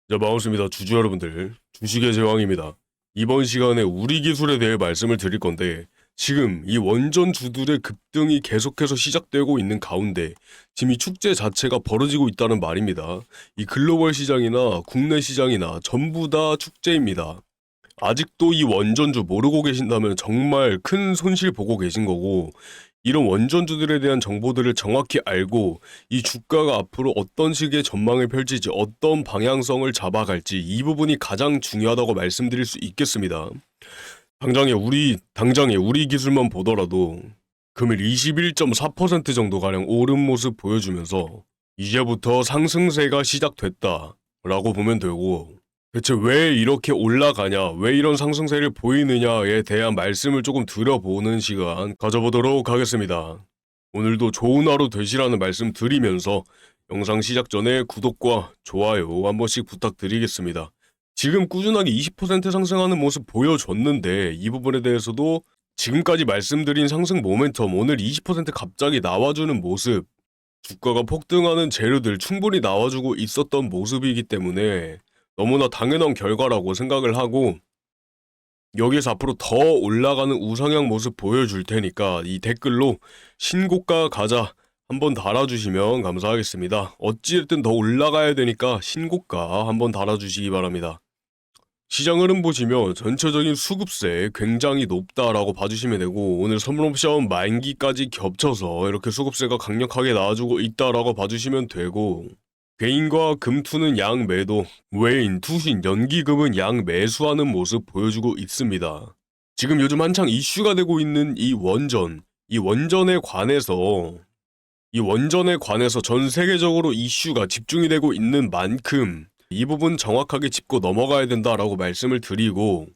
자, 반갑습니다. 주주 여러분들. 주식의 제왕입니다. 이번 시간에 우리 기술에 대해 말씀을 드릴 건데, 지금 이 원전주들의 급등이 계속해서 시작되고 있는 가운데, 지금 이 축제 자체가 벌어지고 있다는 말입니다. 이 글로벌 시장이나 국내 시장이나 전부 다 축제입니다. 아직도 이 원전주 모르고 계신다면 정말 큰 손실 보고 계신 거고, 이런 원전주들에 대한 정보들을 정확히 알고 이 주가가 앞으로 어떤 식의 전망을 펼칠지, 어떤 방향성을 잡아갈지, 이 부분이 가장 중요하다고 말씀드릴 수 있겠습니다. 당장에 우리 기술만 보더라도 금일 21.4% 정도가량 오른 모습 보여주면서 이제부터 상승세가 시작됐다라고 보면 되고, 대체 왜 이렇게 올라가냐, 왜 이런 상승세를 보이느냐에 대한 말씀을 조금 드려보는 시간 가져보도록 하겠습니다. 오늘도 좋은 하루 되시라는 말씀 드리면서 영상 시작 전에 구독과 좋아요 한 번씩 부탁드리겠습니다. 지금 꾸준하게 20% 상승하는 모습 보여줬는데, 이 부분에 대해서도 지금까지 말씀드린 상승 모멘텀, 오늘 20% 갑자기 나와주는 모습, 주가가 폭등하는 재료들 충분히 나와주고 있었던 모습이기 때문에 너무나 당연한 결과라고 생각을 하고, 여기에서 앞으로 더 올라가는 우상향 모습 보여줄 테니까 이 댓글로 신고가 가자 한번 달아주시면 감사하겠습니다. 어찌됐든 더 올라가야 되니까 신고가 한번 달아주시기 바랍니다. 시장 흐름 보시면 전체적인 수급세 굉장히 높다라고 봐주시면 되고, 오늘 선물옵션 만기까지 겹쳐서 이렇게 수급세가 강력하게 나와주고 있다라고 봐주시면 되고, 개인과 금투는 양 매도, 외인, 투신, 연기금은 양 매수하는 모습 보여주고 있습니다. 지금 요즘 한창 이슈가 되고 있는 이 원전에 관해서 전 세계적으로 이슈가 집중이 되고 있는 만큼 이 부분 정확하게 짚고 넘어가야 된다라고 말씀을 드리고,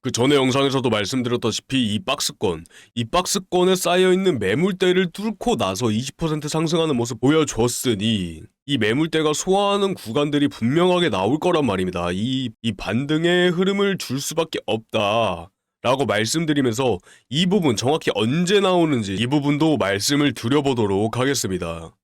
그 전에 영상에서도 말씀드렸다시피 이 박스권에 쌓여있는 매물대를 뚫고 나서 20% 상승하는 모습 보여줬으니 이 매물대가 소화하는 구간들이 분명하게 나올 거란 말입니다. 이 반등의 흐름을 줄 수밖에 없다 라고 말씀드리면서, 이 부분 정확히 언제 나오는지 이 부분도 말씀을 드려보도록 하겠습니다.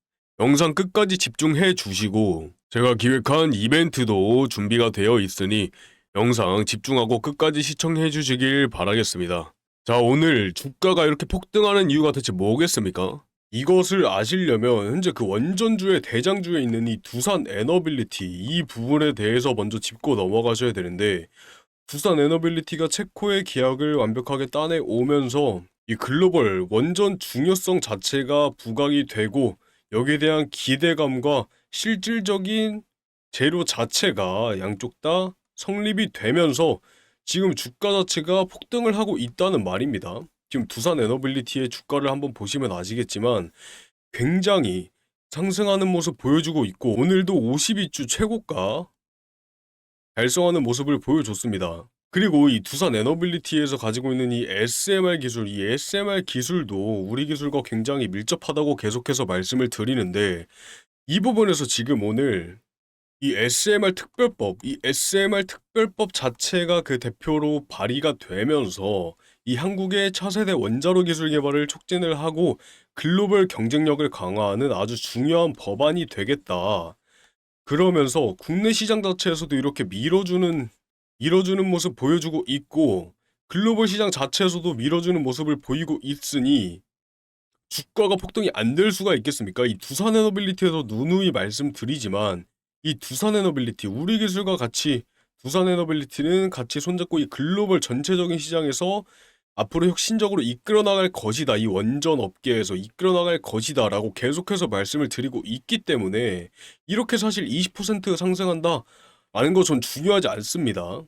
영상 끝까지 집중해 주시고, 제가 기획한 이벤트도 준비가 되어 있으니 영상 집중하고 끝까지 시청해 주시길 바라겠습니다. 자, 오늘 주가가 이렇게 폭등하는 이유가 대체 뭐겠습니까? 이것을 아시려면 현재 그 원전주의 대장주에 있는 이 두산 에너빌리티, 이 부분에 대해서 먼저 짚고 넘어가셔야 되는데, 두산 에너빌리티가 체코의 계약을 완벽하게 따내오면서 이 글로벌 원전 중요성 자체가 부각이 되고, 여기에 대한 기대감과 실질적인 재료 자체가 양쪽 다 성립이 되면서 지금 주가 자체가 폭등을 하고 있다는 말입니다. 지금 두산 에너빌리티의 주가를 한번 보시면 아시겠지만 굉장히 상승하는 모습 보여주고 있고, 오늘도 52주 최고가 달성하는 모습을 보여줬습니다. 그리고 이 두산 에너빌리티에서 가지고 있는 이 SMR 기술, 이 SMR 기술도 우리 기술과 굉장히 밀접하다고 계속해서 말씀을 드리는데, 이 부분에서 지금 오늘 이 SMR 특별법 자체가 그 대표로 발의가 되면서 이 한국의 차세대 원자로 기술 개발을 촉진을 하고 글로벌 경쟁력을 강화하는 아주 중요한 법안이 되겠다. 그러면서 국내 시장 자체에서도 이렇게 밀어주는 모습 보여주고 있고, 글로벌 시장 자체에서도 밀어주는 모습을 보이고 있으니 주가가 폭등이 안 될 수가 있겠습니까? 이 두산 에너빌리티에서 누누이 말씀드리지만, 이 두산 에너빌리티, 우리 기술과 같이 두산 에너빌리티는 같이 손잡고 이 글로벌 전체적인 시장에서 앞으로 혁신적으로 이끌어 나갈 것이다, 이 원전 업계에서 이끌어 나갈 것이다 라고 계속해서 말씀을 드리고 있기 때문에, 이렇게 사실 20% 상승한다 라는 거 전 중요하지 않습니다.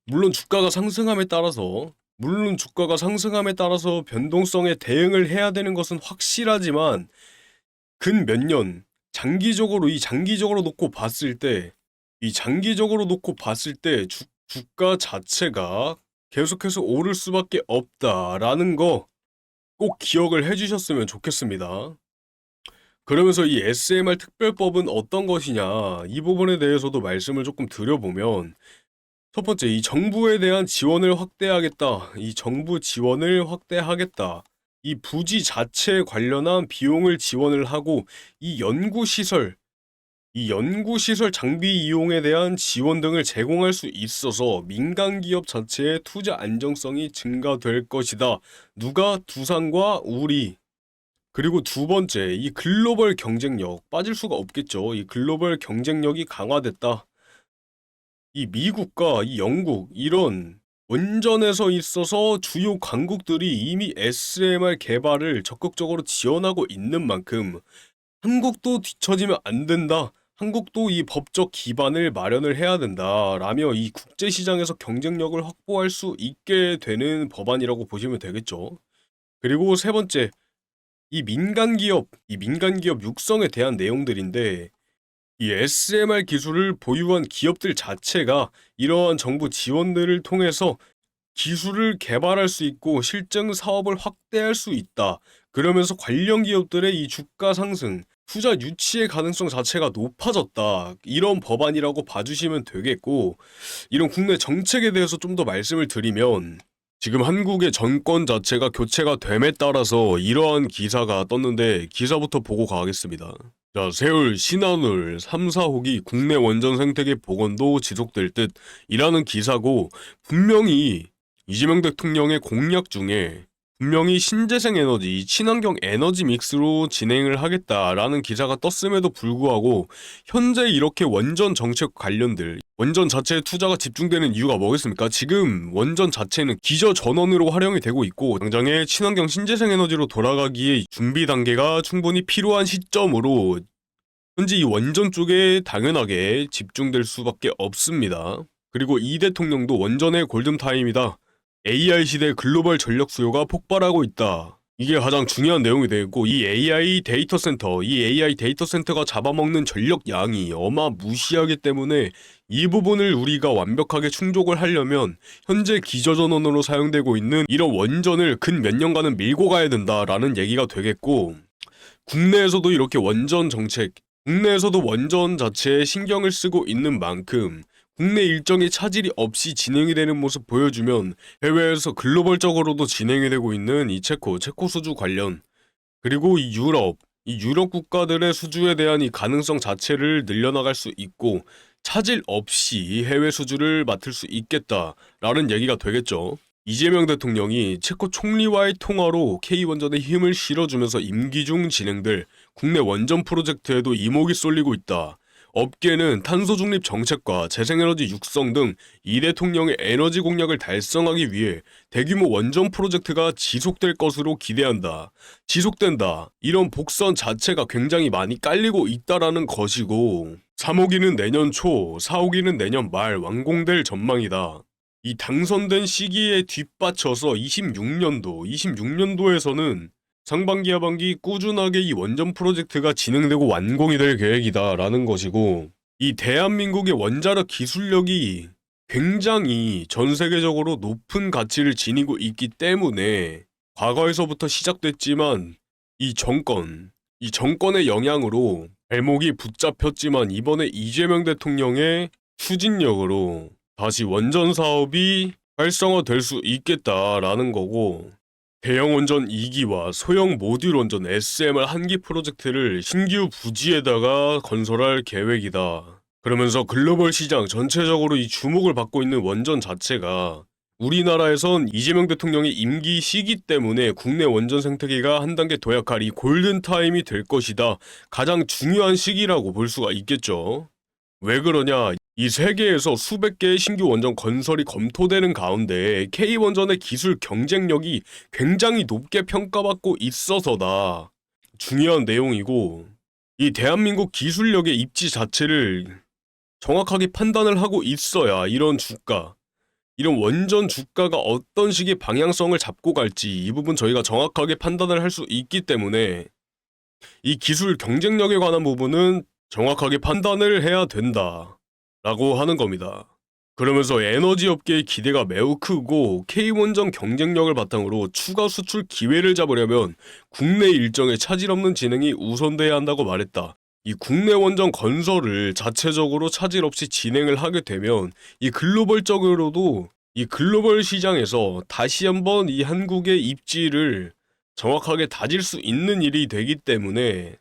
물론 주가가 상승함에 따라서 변동성에 대응을 해야 되는 것은 확실하지만, 근 몇 년 장기적으로 놓고 봤을 때 주가 자체가 계속해서 오를 수밖에 없다라는 거 꼭 기억을 해주셨으면 좋겠습니다. 그러면서 이 SMR 특별법은 어떤 것이냐, 이 부분에 대해서도 말씀을 조금 드려보면, 첫 번째, 이 정부에 대한 지원을 확대하겠다. 이 정부 지원을 확대하겠다. 이 부지 자체에 관련한 비용을 지원을 하고, 이 이 연구시설 장비 이용에 대한 지원 등을 제공할 수 있어서 민간 기업 자체의 투자 안정성이 증가될 것이다. 누가? 두산과 우리. 그리고 두 번째, 이 글로벌 경쟁력 빠질 수가 없겠죠. 이 글로벌 경쟁력이 강화됐다. 이 미국과 이 영국 이런 원전에서 있어서 주요 강국들이 이미 SMR 개발을 적극적으로 지원하고 있는 만큼 한국도 뒤처지면 안 된다. 한국도 이 법적 기반을 마련을 해야 된다라며 이 국제시장에서 경쟁력을 확보할 수 있게 되는 법안이라고 보시면 되겠죠. 그리고 세 번째, 이 민간 기업 육성에 대한 내용들인데 이 SMR 기술을 보유한 기업들 자체가 이러한 정부 지원들을 통해서 기술을 개발할 수 있고 실증 사업을 확대할 수 있다. 그러면서 관련 기업들의 이 주가 상승, 투자 유치의 가능성 자체가 높아졌다. 이런 법안이라고 봐주시면 되겠고, 이런 국내 정책에 대해서 좀 더 말씀을 드리면 지금 한국의 정권 자체가 교체가 됨에 따라서 이러한 기사가 떴는데 기사부터 보고 가겠습니다. 자, 세울 신한울 3, 4호기 국내 원전 생태계 복원도 지속될 듯 이라는 기사고, 분명히 이재명 대통령의 공약 중에 분명히 신재생 에너지, 친환경 에너지 믹스로 진행을 하겠다라는 기사가 떴음에도 불구하고 현재 이렇게 원전 정책 관련들, 원전 자체에 투자가 집중되는 이유가 뭐겠습니까? 지금 원전 자체는 기저 전원으로 활용이 되고 있고 당장의 친환경 신재생 에너지로 돌아가기에 준비 단계가 충분히 필요한 시점으로 현재 이 원전 쪽에 당연하게 집중될 수밖에 없습니다. 그리고 이 대통령도 원전의 골든타임이다. AI 시대 글로벌 전력 수요가 폭발하고 있다. 이게 가장 중요한 내용이 되겠고, 이 AI 데이터 센터가 잡아먹는 전력 양이 어마무시하기 때문에 이 부분을 우리가 완벽하게 충족을 하려면 현재 기저전원으로 사용되고 있는 이런 원전을 근 몇 년간은 밀고 가야 된다라는 얘기가 되겠고, 국내에서도 이렇게 원전 정책, 국내에서도 원전 자체에 신경을 쓰고 있는 만큼 국내 일정이 차질이 없이 진행이 되는 모습 보여주면 해외에서 글로벌적으로도 진행이 되고 있는 이 체코 수주 관련, 그리고 이 유럽 국가들의 수주에 대한 이 가능성 자체를 늘려나갈 수 있고 차질 없이 해외 수주를 맡을 수 있겠다라는 얘기가 되겠죠. 이재명 대통령이 체코 총리와의 통화로 K원전에 힘을 실어주면서 임기 중 진행될 국내 원전 프로젝트에도 이목이 쏠리고 있다. 업계는 탄소 중립 정책과 재생에너지 육성 등 이 대통령의 에너지 공약을 달성하기 위해 대규모 원전 프로젝트가 지속될 것으로 기대한다. 지속된다. 이런 복선 자체가 굉장히 많이 깔리고 있다라는 것이고, 3호기는 내년 초, 4호기는 내년 말 완공될 전망이다. 이 당선된 시기에 뒷받쳐서 26년도에서는 상반기 하반기 꾸준하게 이 원전 프로젝트가 진행되고 완공이 될 계획이다라는 것이고, 이 대한민국의 원자력 기술력이 굉장히 전 세계적으로 높은 가치를 지니고 있기 때문에 과거에서부터 시작됐지만 이 정권의 영향으로 발목이 붙잡혔지만 이번에 이재명 대통령의 추진력으로 다시 원전 사업이 활성화될 수 있겠다라는 거고, 대형 원전 2기와 소형 모듈 원전 SMR 1기 프로젝트를 신규 부지에다가 건설할 계획이다. 그러면서 글로벌 시장 전체적으로 이 주목을 받고 있는 원전 자체가 우리나라에선 이재명 대통령의 임기 시기 때문에 국내 원전 생태계가 한 단계 도약할 이 골든타임이 될 것이다. 가장 중요한 시기라고 볼 수가 있겠죠. 왜 그러냐? 이 세계에서 수백 개의 신규 원전 건설이 검토되는 가운데 K원전의 기술 경쟁력이 굉장히 높게 평가받고 있어서다. 중요한 내용이고, 이 대한민국 기술력의 입지 자체를 정확하게 판단을 하고 있어야 이런 원전 주가가 어떤 식의 방향성을 잡고 갈지 이 부분 저희가 정확하게 판단을 할 수 있기 때문에 이 기술 경쟁력에 관한 부분은 정확하게 판단을 해야 된다 라고 하는 겁니다. 그러면서 에너지 업계의 기대가 매우 크고 K원전 경쟁력을 바탕으로 추가 수출 기회를 잡으려면 국내 일정에 차질 없는 진행이 우선돼야 한다고 말했다. 이 국내 원전 건설을 자체적으로 차질 없이 진행을 하게 되면 이 글로벌적으로도 이 글로벌 시장에서 다시 한번 이 한국의 입지를 정확하게 다질 수 있는 일이 되기 때문에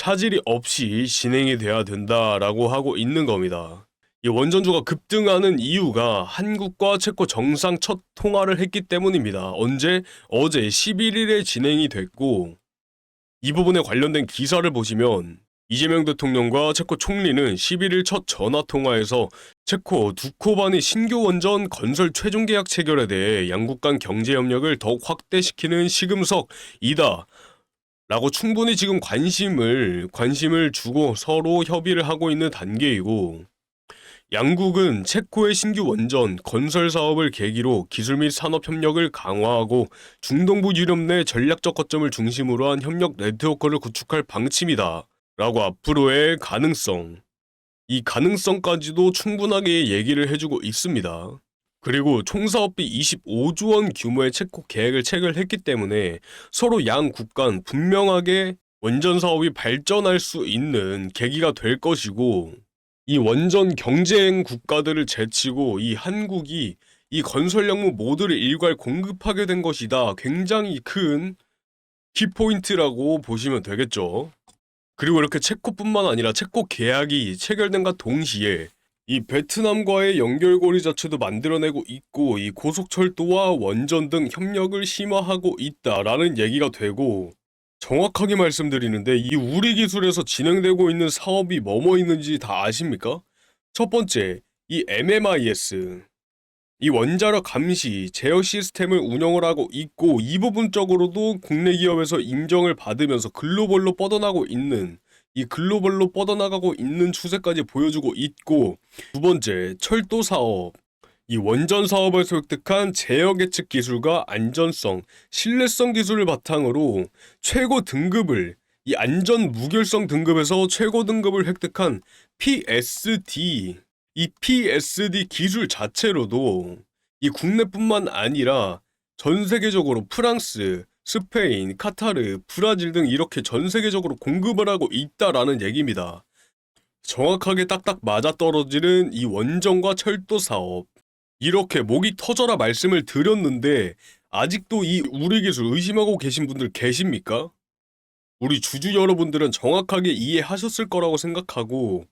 차질이 없이 진행이 돼야 된다라고 하고 있는 겁니다. 이 원전주가 급등하는 이유가 한국과 체코 정상 첫 통화를 했기 때문입니다. 언제? 어제 11일에 진행이 됐고, 이 부분에 관련된 기사를 보시면 이재명 대통령과 체코 총리는 11일 첫 전화통화에서 체코 두코바니 신규 원전 건설 최종 계약 체결에 대해 양국 간 경제 협력을 더욱 확대시키는 시금석이다 라고 충분히 지금 관심을 주고 서로 협의를 하고 있는 단계이고, 양국은 체코의 신규 원전 건설 사업을 계기로 기술 및 산업 협력을 강화하고 중동부 유럽 내 전략적 거점을 중심으로 한 협력 네트워크를 구축할 방침이다 라고 앞으로의 가능성, 이 가능성까지도 충분하게 얘기를 해주고 있습니다. 그리고 총사업비 25조 원 규모의 체코 계획을 체결했기 때문에 서로 양국 간 분명하게 원전 사업이 발전할 수 있는 계기가 될 것이고, 이 원전 경쟁 국가들을 제치고 이 한국이 이 건설项무 모두를 일괄 공급하게 된 것이다. 굉장히 큰 키포인트라고 보시면 되겠죠. 그리고 이렇게 체코뿐만 아니라 체코 계약이 체결된과 동시에 이 베트남과의 연결고리 자체도 만들어내고 있고, 이 고속철도와 원전 등 협력을 심화하고 있다라는 얘기가 되고, 정확하게 말씀드리는데 이 우리 기술에서 진행되고 있는 사업이 뭐뭐 있는지 다 아십니까? 첫 번째, 이 MMIS, 이 원자력 감시, 제어 시스템을 운영을 하고 있고, 이 부분적으로도 국내 기업에서 인정을 받으면서 글로벌로 뻗어나가고 있는 추세까지 보여주고 있고, 두 번째, 철도 사업. 이 원전 사업에서 획득한 제어 계측 기술과 안전성, 신뢰성 기술을 바탕으로 최고 등급을, 이 안전 무결성 등급에서 최고 등급을 획득한 PSD, 이 PSD 기술 자체로도 이 국내뿐만 아니라 전 세계적으로 프랑스, 스페인, 카타르, 브라질 등 이렇게 전 세계적으로 공급을 하고 있다라는 얘기입니다. 정확하게 딱딱 맞아떨어지는 이 원전과 철도 사업, 이렇게 목이 터져라 말씀을 드렸는데 아직도 이 우리 기술 의심하고 계신 분들 계십니까? 우리 주주 여러분들은 정확하게 이해하셨을 거라고 생각하고,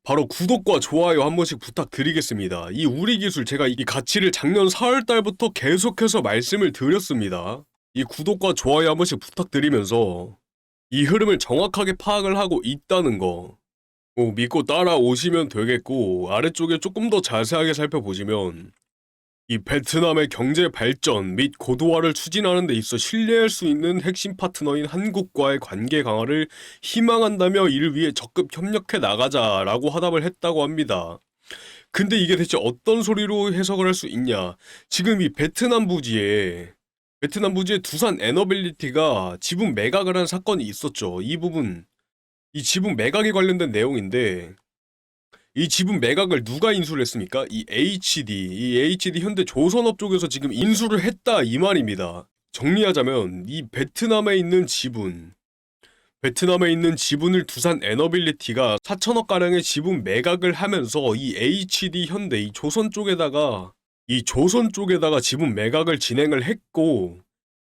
바로 구독과 좋아요 한 번씩 부탁드리겠습니다. 이 우리 기술 제가 이 가치를 작년 4월 달부터 계속해서 말씀을 드렸습니다. 이 구독과 좋아요 한 번씩 부탁드리면서 이 흐름을 정확하게 파악을 하고 있다는 거 믿고 따라오시면 되겠고, 아래쪽에 조금 더 자세하게 살펴보시면 이 베트남의 경제 발전 및 고도화를 추진하는 데 있어 신뢰할 수 있는 핵심 파트너인 한국과의 관계 강화를 희망한다며 이를 위해 적극 협력해 나가자라고 화답을 했다고 합니다. 근데 이게 대체 어떤 소리로 해석을 할 수 있냐? 지금 이 베트남 부지에 두산 에너빌리티가 지분 매각을 한 사건이 있었죠. 이 지분 매각에 관련된 내용인데, 이 지분 매각을 누가 인수를 했습니까? 이 HD 현대 조선업 쪽에서 지금 인수를 했다 이 말입니다. 정리하자면 이 베트남에 있는 지분을 두산 에너빌리티가 4천억 가량의 지분 매각을 하면서 이 HD 현대 이 조선 쪽에다가 지분 매각을 진행을 했고,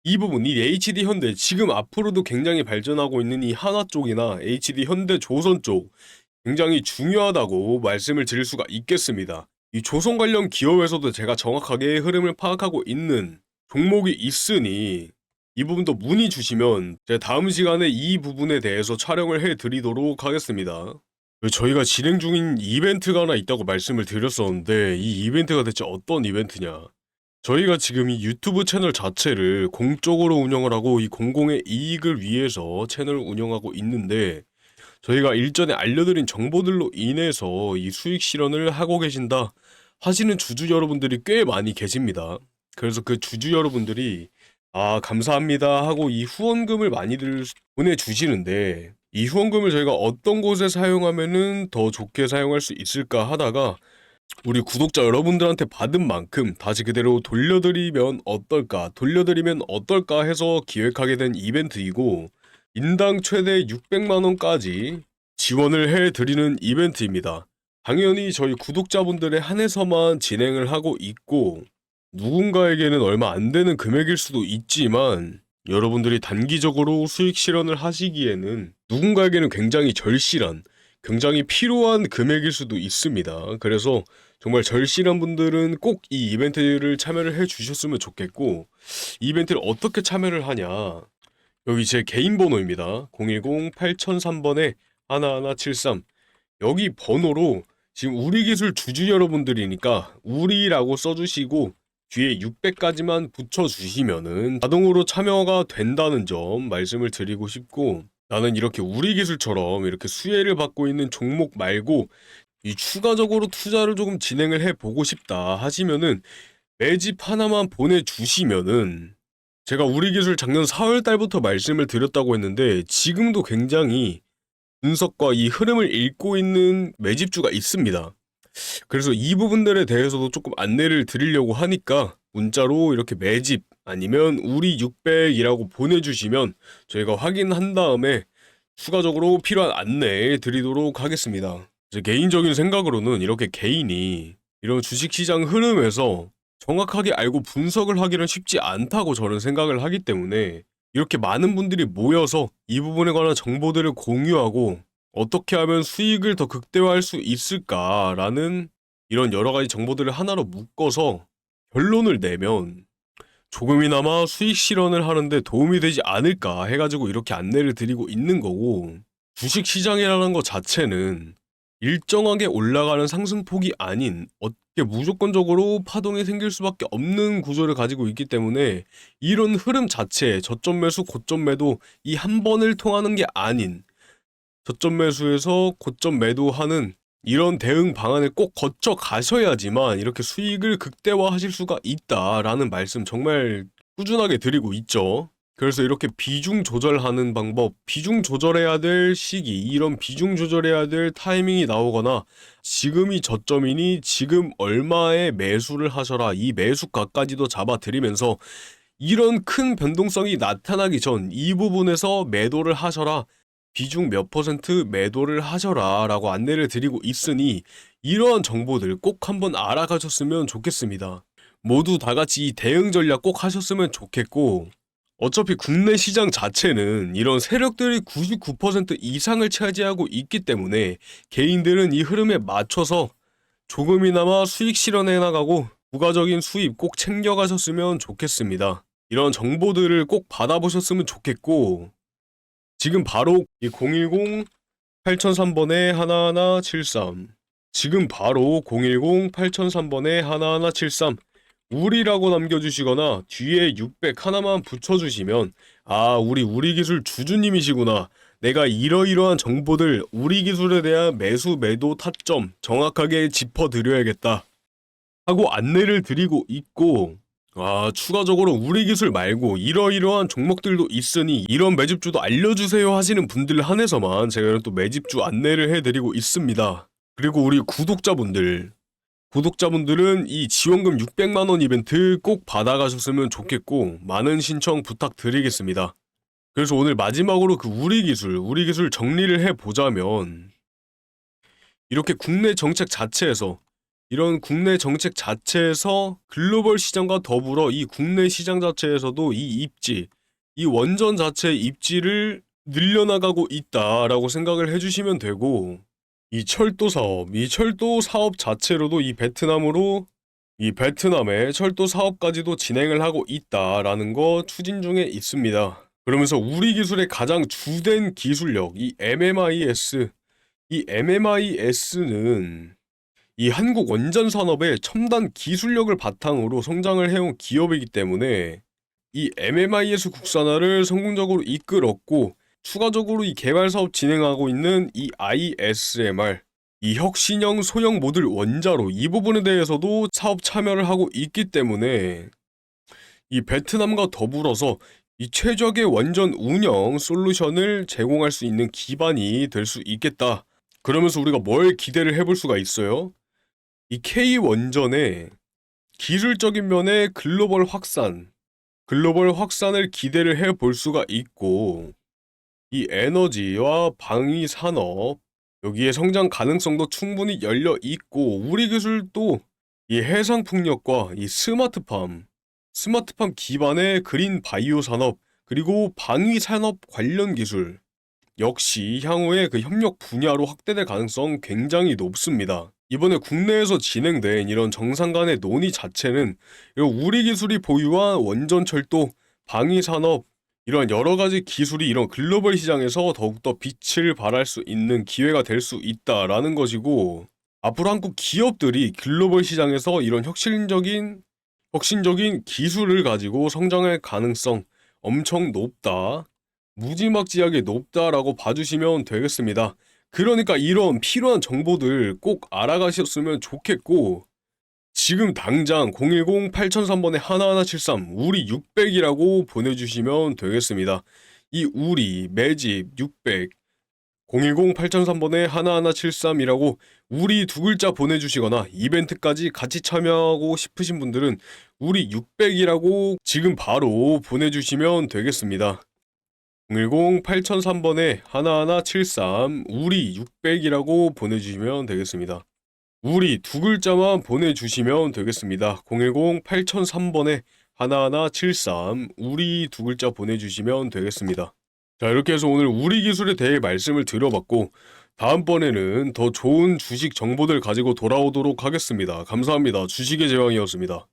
이 부분, 이 HD 현대, 지금 앞으로도 굉장히 발전하고 있는 이 한화 쪽이나 HD 현대 조선 쪽, 굉장히 중요하다고 말씀을 드릴 수가 있겠습니다. 이 조선 관련 기업에서도 제가 정확하게 흐름을 파악하고 있는 종목이 있으니, 이 부분도 문의 주시면 제가 다음 시간에 이 부분에 대해서 촬영을 해드리도록 하겠습니다. 저희가 진행 중인 이벤트가 하나 있다고 말씀을 드렸었는데, 이 이벤트가 대체 어떤 이벤트냐? 저희가 지금 이 유튜브 채널 자체를 공적으로 운영을 하고 이 공공의 이익을 위해서 채널을 운영하고 있는데, 저희가 일전에 알려드린 정보들로 인해서 이 수익 실현을 하고 계신다 하시는 주주 여러분들이 꽤 많이 계십니다. 그래서 그 주주 여러분들이 감사합니다 하고 이 후원금을 많이들 보내주시는데, 이 후원금을 저희가 어떤 곳에 사용하면은 더 좋게 사용할 수 있을까 하다가 우리 구독자 여러분들한테 받은 만큼 다시 그대로 돌려드리면 어떨까 해서 기획하게 된 이벤트이고, 인당 최대 600만원까지 지원을 해드리는 이벤트입니다. 당연히 저희 구독자분들에 한해서만 진행을 하고 있고, 누군가에게는 얼마 안 되는 금액일 수도 있지만 여러분들이 단기적으로 수익 실현을 하시기에는 누군가에게는 굉장히 절실한, 굉장히 필요한 금액일 수도 있습니다. 그래서 정말 절실한 분들은 꼭 이 이벤트를 참여를 해 주셨으면 좋겠고, 이 이벤트를 어떻게 참여를 하냐. 여기 제 개인 번호입니다. 010-8003번에 1173. 여기 번호로 지금 우리 기술 주주 여러분들이니까 우리라고 써주시고 뒤에 600까지만 붙여주시면은 자동으로 참여가 된다는 점 말씀을 드리고 싶고, 나는 이렇게 우리 기술처럼 이렇게 수혜를 받고 있는 종목 말고 이 추가적으로 투자를 조금 진행을 해보고 싶다 하시면은 매집 하나만 보내주시면은, 제가 우리 기술 작년 4월 달부터 말씀을 드렸다고 했는데 지금도 굉장히 분석과 이 흐름을 읽고 있는 매집주가 있습니다. 그래서 이 부분들에 대해서도 조금 안내를 드리려고 하니까 문자로 이렇게 매집 아니면 우리 600이라고 보내주시면 저희가 확인한 다음에 추가적으로 필요한 안내 드리도록 하겠습니다. 제 개인적인 생각으로는 이렇게 개인이 이런 주식시장 흐름에서 정확하게 알고 분석을 하기는 쉽지 않다고 저는 생각을 하기 때문에, 이렇게 많은 분들이 모여서 이 부분에 관한 정보들을 공유하고 어떻게 하면 수익을 더 극대화할 수 있을까라는 이런 여러 가지 정보들을 하나로 묶어서 결론을 내면 조금이나마 수익 실현을 하는데 도움이 되지 않을까 해가지고 이렇게 안내를 드리고 있는 거고, 주식 시장이라는 것 자체는 일정하게 올라가는 상승폭이 아닌 어떻게 무조건적으로 파동이 생길 수밖에 없는 구조를 가지고 있기 때문에, 이런 흐름 자체, 저점 매수, 고점 매도 이 한 번을 통하는 게 아닌 저점 매수에서 고점 매도하는 이런 대응 방안을 꼭 거쳐 가셔야지만 이렇게 수익을 극대화하실 수가 있다라는 말씀 정말 꾸준하게 드리고 있죠. 그래서 이렇게 비중 조절하는 방법, 비중 조절해야 될 시기, 이런 비중 조절해야 될 타이밍이 나오거나 지금이 저점이니 지금 얼마에 매수를 하셔라, 이 매수가까지도 잡아드리면서 이런 큰 변동성이 나타나기 전 이 부분에서 매도를 하셔라, 비중 몇 퍼센트 매도를 하셔라 라고 안내를 드리고 있으니 이러한 정보들 꼭 한번 알아가셨으면 좋겠습니다. 모두 다같이 이 대응 전략 꼭 하셨으면 좋겠고, 어차피 국내 시장 자체는 이런 세력들이 99% 이상을 차지하고 있기 때문에 개인들은 이 흐름에 맞춰서 조금이나마 수익 실현해 나가고 부가적인 수입 꼭 챙겨가셨으면 좋겠습니다. 이런 정보들을 꼭 받아보셨으면 좋겠고, 지금 바로 이 010-8003번에 1173, 지금 바로 010-8003번에 1173 우리라고 남겨주시거나 뒤에 600 하나만 붙여주시면, 아, 우리 기술 주주님이시구나, 내가 이러이러한 정보들, 우리 기술에 대한 매수 매도 타점 정확하게 짚어드려야겠다 하고 안내를 드리고 있고, 추가적으로 우리 기술 말고 이러이러한 종목들도 있으니 이런 매집주도 알려주세요 하시는 분들 한해서만 제가 또 매집주 안내를 해드리고 있습니다. 그리고 우리 구독자분들은 이 지원금 600만원 이벤트 꼭 받아가셨으면 좋겠고 많은 신청 부탁드리겠습니다. 그래서 오늘 마지막으로 그 우리 기술 정리를 해보자면, 이렇게 국내 정책 자체에서 글로벌 시장과 더불어 이 국내 시장 자체에서도 이 원전 자체의 입지를 늘려나가고 있다라고 생각을 해주시면 되고, 이 철도 사업 자체로도 이 베트남의 철도 사업까지도 진행을 하고 있다라는 거 추진 중에 있습니다. 그러면서 우리 기술의 가장 주된 기술력, 이 MMIS는 이 한국 원전 산업의 첨단 기술력을 바탕으로 성장을 해온 기업이기 때문에 이 MMIS 국산화를 성공적으로 이끌었고, 추가적으로 이 개발 사업 진행하고 있는 이 ISMR, 이 혁신형 소형 모듈 원자로, 이 부분에 대해서도 사업 참여를 하고 있기 때문에 이 베트남과 더불어서 이 최적의 원전 운영 솔루션을 제공할 수 있는 기반이 될 수 있겠다. 그러면서 우리가 뭘 기대를 해볼 수가 있어요? 이 K원전의 기술적인 면의 글로벌 확산을 기대를 해볼 수가 있고, 이 에너지와 방위 산업, 여기에 성장 가능성도 충분히 열려 있고, 우리 기술도 이 해상 풍력과 이 스마트팜 기반의 그린 바이오 산업, 그리고 방위산업 관련 기술 역시 향후에 그 협력 분야로 확대될 가능성 굉장히 높습니다. 이번에 국내에서 진행된 이런 정상 간의 논의 자체는 이런 우리 기술이 보유한 원전철도, 방위산업 이런 여러 가지 기술이 이런 글로벌 시장에서 더욱더 빛을 발할 수 있는 기회가 될 수 있다라는 것이고, 앞으로 한국 기업들이 글로벌 시장에서 이런 혁신적인 기술을 가지고 성장할 가능성 엄청 높다. 무지막지하게 높다라고 봐주시면 되겠습니다. 그러니까 이런 필요한 정보들 꼭 알아가셨으면 좋겠고, 지금 당장 010-8003번에 1173 우리 600이라고 보내주시면 되겠습니다. 이 우리 매집 600 010-8003번에 1173이라고 우리 두 글자 보내주시거나 이벤트까지 같이 참여하고 싶으신 분들은 우리 600이라고 지금 바로 보내주시면 되겠습니다. 010-8003번에 1173 우리 600이라고 보내주시면 되겠습니다. 우리 두 글자만 보내주시면 되겠습니다. 010-8003번에 1173 우리 두 글자 보내주시면 되겠습니다. 자, 이렇게 해서 오늘 우리 기술에 대해 말씀을 드려봤고, 다음번에는 더 좋은 주식 정보들 가지고 돌아오도록 하겠습니다. 감사합니다. 주식의 제왕이었습니다.